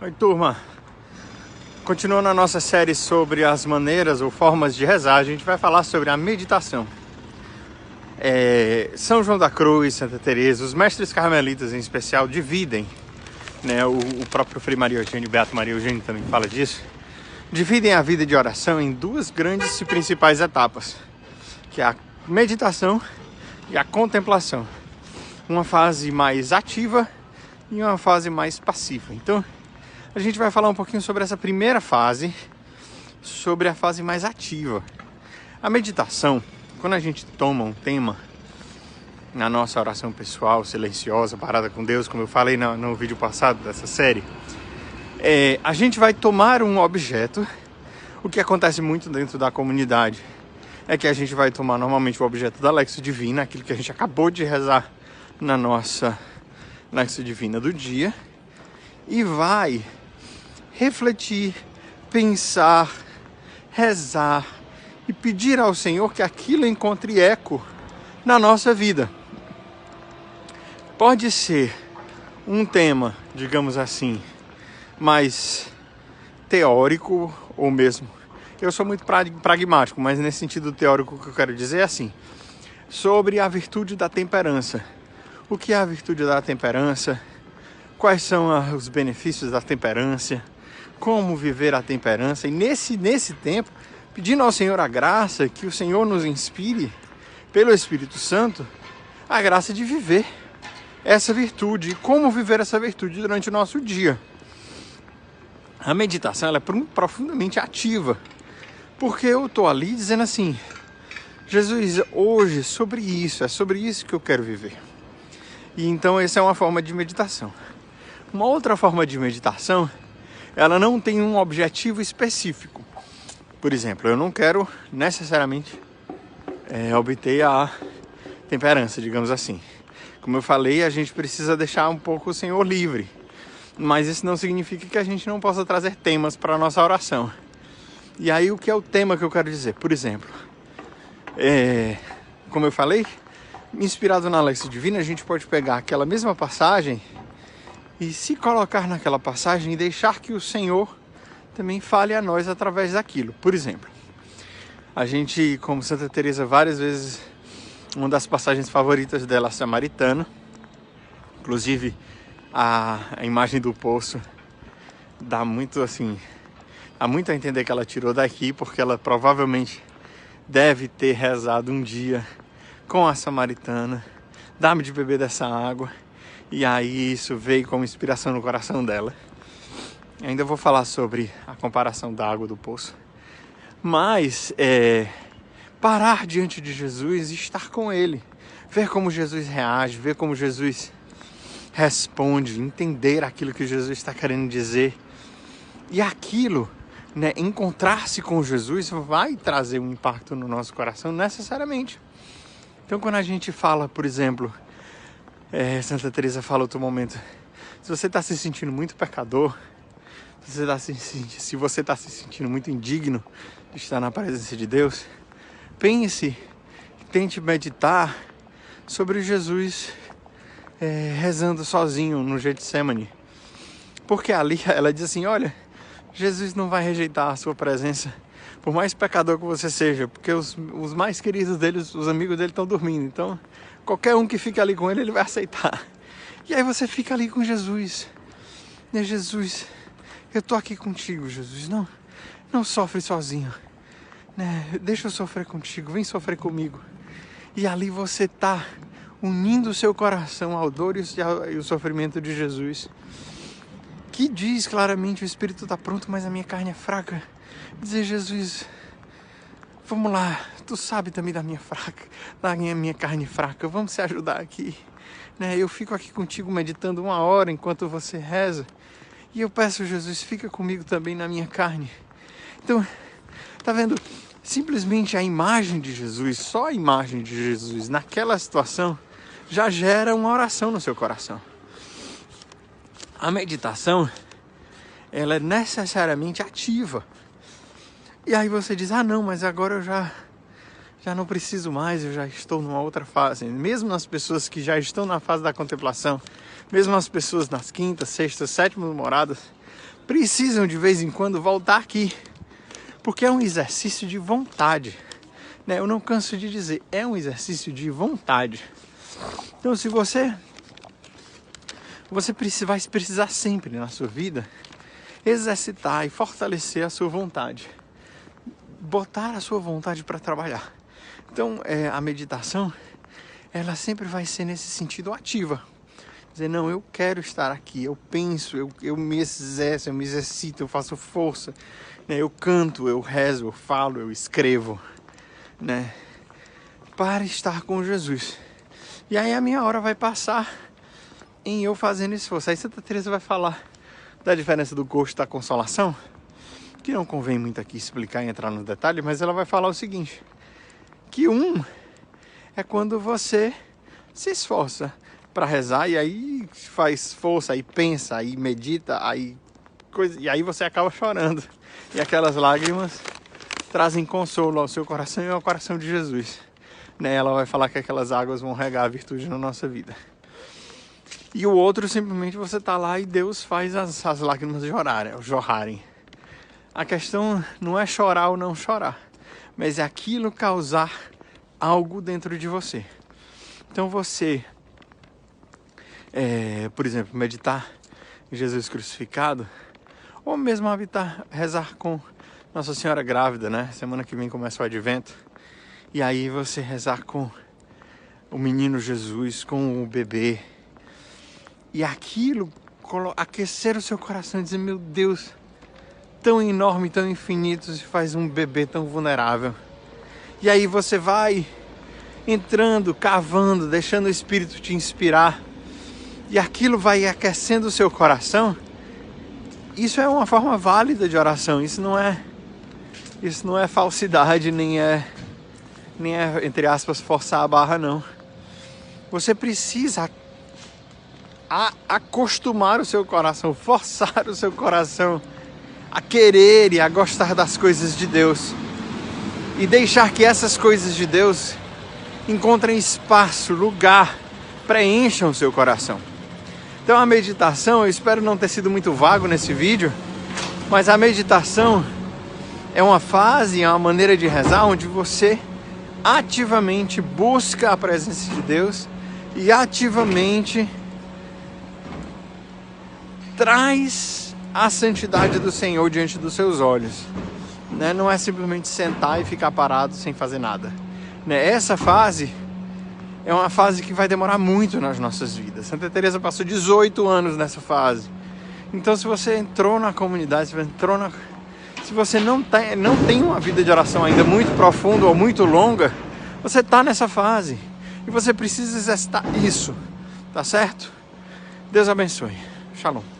Oi, turma. Continuando a nossa série sobre as maneiras ou formas de rezar, a gente vai falar sobre a meditação. São João da Cruz, Santa Teresa, os mestres carmelitas em especial dividem, né, o próprio Frei Maria Eugênio, Beato Maria Eugênio também fala disso, dividem a vida de oração em duas grandes e principais etapas, que é a meditação e a contemplação. Uma fase mais ativa e uma fase mais passiva. Então, a gente vai falar um pouquinho sobre essa primeira fase, sobre a fase mais ativa. A meditação, quando a gente toma um tema na nossa oração pessoal, silenciosa, parada com Deus, como eu falei no vídeo passado dessa série, a gente vai tomar um objeto. O que acontece muito dentro da comunidade é que a gente vai tomar normalmente o objeto da Lexio Divina, aquilo que a gente acabou de rezar na nossa Lexio Divina do dia, e vai refletir, pensar, rezar e pedir ao Senhor que aquilo encontre eco na nossa vida. Pode ser um tema, digamos assim, mais teórico ou mesmo. Eu sou muito pragmático, mas nesse sentido teórico que eu quero dizer é assim, sobre a virtude da temperança. O que é a virtude da temperança? Quais são os benefícios da temperança? Como viver a temperança? E nesse tempo, pedindo ao Senhor a graça, que o Senhor nos inspire, pelo Espírito Santo, a graça de viver essa virtude. E como viver essa virtude durante o nosso dia. A meditação ela é profundamente ativa. Porque eu estou ali dizendo assim, Jesus, hoje, é sobre isso que eu quero viver. E então essa é uma forma de meditação. Uma outra forma de meditação, ela não tem um objetivo específico. Por exemplo, eu não quero necessariamente obter a temperança, digamos assim. Como eu falei, a gente precisa deixar um pouco o Senhor livre. Mas isso não significa que a gente não possa trazer temas para a nossa oração. E aí, o que é o tema que eu quero dizer? Por exemplo, como eu falei, inspirado na Lexio Divina, a gente pode pegar aquela mesma passagem e se colocar naquela passagem e deixar que o Senhor também fale a nós através daquilo. Por exemplo, a gente, como Santa Teresa, várias vezes, uma das passagens favoritas dela, a Samaritana, inclusive a imagem do poço dá muito a entender que ela tirou daqui, porque ela provavelmente deve ter rezado um dia com a Samaritana, dá-me de beber dessa água, e aí isso veio como inspiração no coração dela. Ainda vou falar sobre a comparação da água do poço, mas parar diante de Jesus e estar com Ele, ver como Jesus reage, ver como Jesus responde, entender aquilo que Jesus está querendo dizer, e aquilo, né, encontrar-se com Jesus vai trazer um impacto no nosso coração necessariamente. Então, quando a gente fala, por exemplo, Santa Teresa fala outro momento, se você está se sentindo muito pecador, se você está se sentindo muito indigno de estar na presença de Deus, pense, tente meditar sobre Jesus rezando sozinho no Getsemane. Porque ali ela diz assim, olha, Jesus não vai rejeitar a sua presença, por mais pecador que você seja, porque os mais queridos dele, os amigos dele estão dormindo, então qualquer um que fica ali com ele, ele vai aceitar. E aí você fica ali com Jesus, né? Jesus, eu tô aqui contigo, Jesus, não sofre sozinho, né? Deixa eu sofrer contigo, vem sofrer comigo. E ali você tá unindo o seu coração ao dor e o sofrimento de Jesus, que diz claramente, o Espírito está pronto, mas a minha carne é fraca. Dizer, Jesus, vamos lá, tu sabe também da minha carne fraca, vamos se ajudar aqui, né? Eu fico aqui contigo meditando 1 hora enquanto você reza, e eu peço, Jesus, fica comigo também na minha carne. Então, tá vendo? Simplesmente a imagem de Jesus, só a imagem de Jesus naquela situação, já gera uma oração no seu coração. A meditação, ela é necessariamente ativa. E aí você diz, não, mas agora eu já não preciso mais, eu já estou numa outra fase. Mesmo as pessoas que já estão na fase da contemplação, mesmo as pessoas nas quintas, sextas, sétimas moradas, precisam de vez em quando voltar aqui, porque é um exercício de vontade, né? Eu não canso de dizer, é um exercício de vontade. Então, se você vai precisar sempre na sua vida exercitar e fortalecer a sua vontade, botar a sua vontade para trabalhar. Então, a meditação, ela sempre vai ser nesse sentido ativa. Dizer, não, eu quero estar aqui, eu penso, eu me exerço, eu me exercito, eu faço força, né? Eu canto, eu rezo, eu falo, eu escrevo, né? Para estar com Jesus. E aí a minha hora vai passar em eu fazendo esforço. Aí Santa Teresa vai falar da diferença do gosto da consolação, que não convém muito aqui explicar e entrar no detalhe, mas ela vai falar o seguinte, que é quando você se esforça para rezar e aí faz força, aí pensa, aí medita, e aí você acaba chorando. E aquelas lágrimas trazem consolo ao seu coração e ao coração de Jesus. Né? Ela vai falar que aquelas águas vão regar a virtude na nossa vida. E o outro, simplesmente você está lá e Deus faz as lágrimas jorrarem. A questão não é chorar ou não chorar, mas é aquilo causar algo dentro de você. Então você, por exemplo, meditar em Jesus crucificado, ou mesmo rezar com Nossa Senhora grávida, né? Semana que vem começa o Advento. E aí você rezar com o menino Jesus, com o bebê. E aquilo aquecer o seu coração e dizer, meu Deus, tão enorme, tão infinito, se faz um bebê tão vulnerável. E aí você vai entrando, cavando, deixando o Espírito te inspirar. E aquilo vai aquecendo o seu coração. Isso é uma forma válida de oração. Isso não é falsidade, nem é, entre aspas, forçar a barra, não. Você precisa acostumar o seu coração, forçar o seu coração a querer e a gostar das coisas de Deus. E deixar que essas coisas de Deus encontrem espaço, lugar, preencham o seu coração. Então a meditação, eu espero não ter sido muito vago nesse vídeo, mas a meditação é uma fase, é uma maneira de rezar onde você ativamente busca a presença de Deus e ativamente traz a santidade do Senhor diante dos seus olhos, né? Não é simplesmente sentar e ficar parado sem fazer nada, né? Essa fase é uma fase que vai demorar muito nas nossas vidas. Santa Teresa passou 18 anos nessa fase. Então, se você entrou na comunidade, se você não tem uma vida de oração ainda muito profunda ou muito longa, você está nessa fase e você precisa exercitar isso, tá certo? Deus abençoe. Shalom.